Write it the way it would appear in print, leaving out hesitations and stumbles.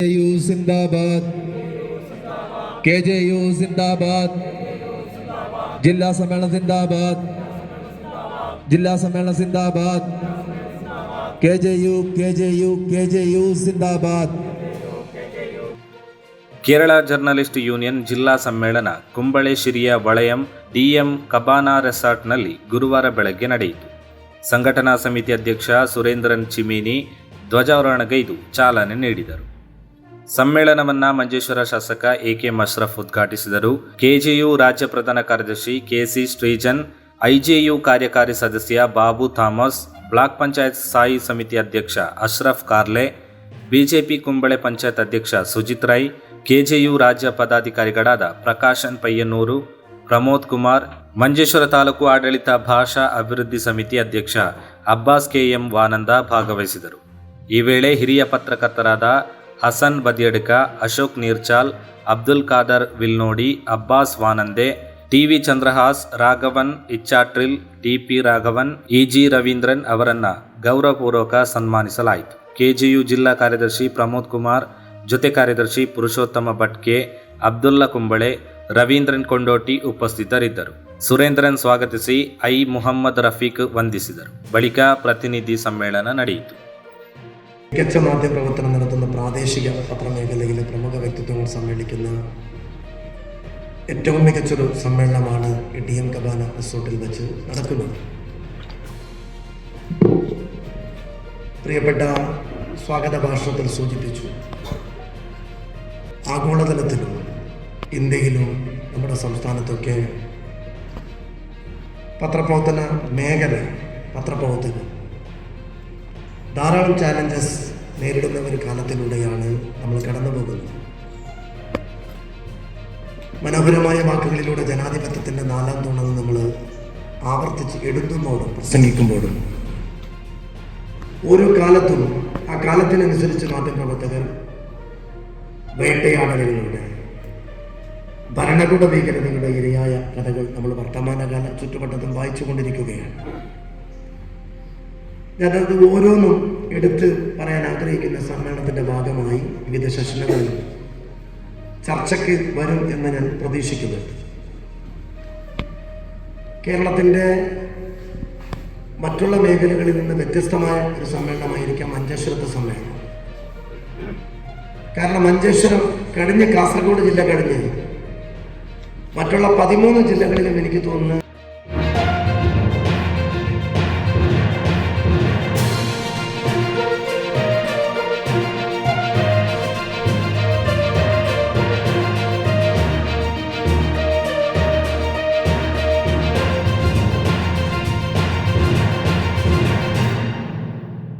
KJU Zindabad, KJU Zindabad, Jilla Sammelan Zindabad, Jilla Sammelan Zindabad, KJU Zindabad. Kerala journalist union ಜಿಲ್ಲಾ ಸಮ್ಮೇಳನ ಕುಂಬಳೆ-ಶಿರಿಯ ವಳಯಂ DM ಕಬಾನಾ ರೆಸಾರ್ಟ್ನಲ್ಲಿ ಗುರುವಾರ ಬೆಳಗ್ಗೆ ನಡೆಯಿತು. ಸಂಘಟನಾ ಸಮಿತಿ ಅಧ್ಯಕ್ಷ ಸುರೇಂದ್ರನ್ ಚಿಮಿನಿ ಧ್ವಜಾರೋಹಣಗೈದು ಚಾಲನೆ ನೀಡಿದರು. ಸಮ್ಮೇಳನವನ್ನು ಮಂಜೇಶ್ವರ ಶಾಸಕ AK ಮಶ್ರಫ್ ಉದ್ಘಾಟಿಸಿದರು. KJU ರಾಜ್ಯ ಪ್ರಧಾನ ಕಾರ್ಯದರ್ಶಿ KC ಶ್ರೀಜನ್, IJU ಕಾರ್ಯಕಾರಿ ಸದಸ್ಯ ಬಾಬು ಥಾಮಸ್, ಬ್ಲಾಕ್ ಪಂಚಾಯತ್ ಸ್ಥಾಯಿ ಸಮಿತಿ ಅಧ್ಯಕ್ಷ ಅಶ್ರಫ್ ಕಾರ್ಲೆ, ಬಿಜೆಪಿ ಕುಂಬಳೆ ಪಂಚಾಯತ್ ಅಧ್ಯಕ್ಷ ಸುಜಿತ್ ರೈ, KJU ರಾಜ್ಯ ಪದಾಧಿಕಾರಿಗಳಾದ ಪ್ರಕಾಶನ್ ಪಯ್ಯನ್ನೂರು, ಪ್ರಮೋದ್ ಕುಮಾರ್, ಮಂಜೇಶ್ವರ ತಾಲೂಕು ಆಡಳಿತ ಭಾಷಾ ಅಭಿವೃದ್ಧಿ ಸಮಿತಿ ಅಧ್ಯಕ್ಷ ಅಬ್ಬಾಸ್ KM ವಾನಂದ ಭಾಗವಹಿಸಿದರು. ಈ ವೇಳೆ ಹಿರಿಯ ಪತ್ರಕರ್ತರಾದ Hasan Badiyadka, Ashok ನೀರ್ಚಾಲ್, Abdul Khader ವಿಲ್ನೋಡಿ, Abbas ವಾನಂದೆ, TV Chandrahas, Raghavan ಇಚ್ಚಾಟ್ರಿಲ್, TP Raghavan, EG Ravindran ಅವರನ್ನು ಗೌರವಪೂರ್ವಕ ಸನ್ಮಾನಿಸಲಾಯಿತು. KJU ಜಿಲ್ಲಾ ಕಾರ್ಯದರ್ಶಿ ಪ್ರಮೋದ್ ಕುಮಾರ್, ಜೊತೆ ಕಾರ್ಯದರ್ಶಿ ಪುರುಷೋತ್ತಮ ಭಟ್ಕೆ, ಅಬ್ದುಲ್ಲಾ ಕುಂಬಳೆ, ರವೀಂದ್ರನ್ ಕೊಂಡೋಟಿ ಉಪಸ್ಥಿತರಿದ್ದರು. ಸುರೇಂದ್ರನ್ ಸ್ವಾಗತಿಸಿ ಮುಹಮ್ಮದ್ ರಫೀಕ್ ವಂದಿಸಿದರು. ಬಳಿಕ ಪ್ರತಿನಿಧಿ ಸಮ್ಮೇಳನ ನಡೆಯಿತು. മികച്ച മാധ്യമപ്രവർത്തനം നടത്തുന്ന പ്രാദേശിക പത്രമേഖലയിലെ പ്രമുഖ വ്യക്തിത്വങ്ങൾ സമ്മേളിക്കുന്ന ഏറ്റവും മികച്ചൊരു സമ്മേളനമാണ് DM കബാന റിസോർട്ടിൽ വെച്ച് നടക്കുന്നത്. പ്രിയപ്പെട്ട സ്വാഗത ഭാഷണത്തിൽ സൂചിപ്പിച്ചു, ആഗോളതലത്തിലും ഇന്ത്യയിലും നമ്മുടെ സംസ്ഥാനത്തൊക്കെ പത്രപ്രവർത്തന മേഖല, പത്രപ്രവർത്തകർ ധാരാളം ചാലഞ്ചസ് നേരിടുന്ന ഒരു കാലത്തിലൂടെയാണ് നമ്മൾ കടന്നു പോകുന്നത്. മനോഹരമായ വാക്കുകളിലൂടെ ജനാധിപത്യത്തിൻ്റെ 4ാം തൂണെന്ന് നമ്മൾ ആവർത്തിച്ച് എഴുതുമ്പോഴും പ്രസംഗിക്കുമ്പോഴും ഓരോ കാലത്തും ആ കാലത്തിനനുസരിച്ച് മാധ്യമപ്രവർത്തകർ വേട്ടയാടലുകളുടെ, ഭരണകൂട ഭീകരതയുടെ ഇരയായ കഥകൾ നമ്മൾ വർത്തമാനകാല ചുറ്റുവട്ടത്തും വായിച്ചു കൊണ്ടിരിക്കുകയാണ്. ഞാനത് ഓരോന്നും എടുത്ത് പറയാൻ ആഗ്രഹിക്കുന്ന സമ്മേളനത്തിൻ്റെ ഭാഗമായി വിവിധ സെഷനുകളിൽ ചർച്ചയ്ക്ക് വരും എന്ന് ഞാൻ പ്രതീക്ഷിക്കുന്നുണ്ട്. കേരളത്തിൻ്റെ മറ്റുള്ള മേഖലകളിൽ നിന്ന് വ്യത്യസ്തമായ ഒരു സമ്മേളനമായിരിക്കാം മഞ്ചേശ്വരത്തെ സമ്മേളനം. കാരണം മഞ്ചേശ്വരം കഴിഞ്ഞ് കാസർഗോഡ് ജില്ല കഴിഞ്ഞ് മറ്റുള്ള 13 ജില്ലകളിലും എനിക്ക് തോന്നുന്നു